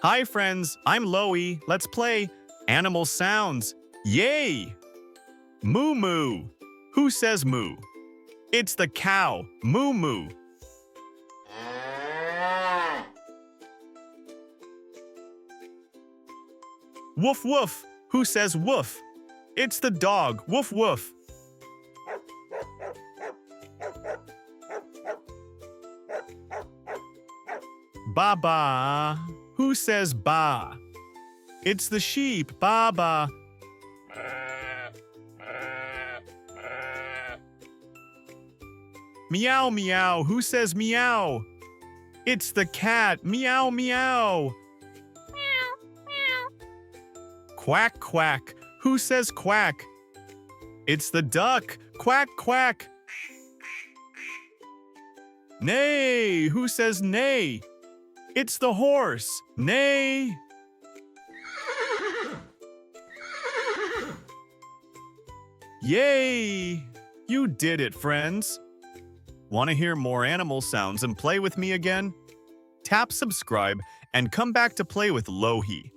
Hi friends, I'm Lohi. Let's play animal sounds. Yay! Moo moo. Who says moo? It's the cow. Moo moo. Woof woof. Who says woof? It's the dog. Woof woof. Ba ba. Who says ba? It's the sheep. Ba ba. Meow meow. Who says meow? It's the cat. Meow meow. Quack quack. Who says quack? It's the duck. Quack quack. Neigh. Who says neigh? It's the horse. Neigh. Yay! You did it, friends. Want to hear more animal sounds and play with me again? Tap subscribe and come back to play with Lohi.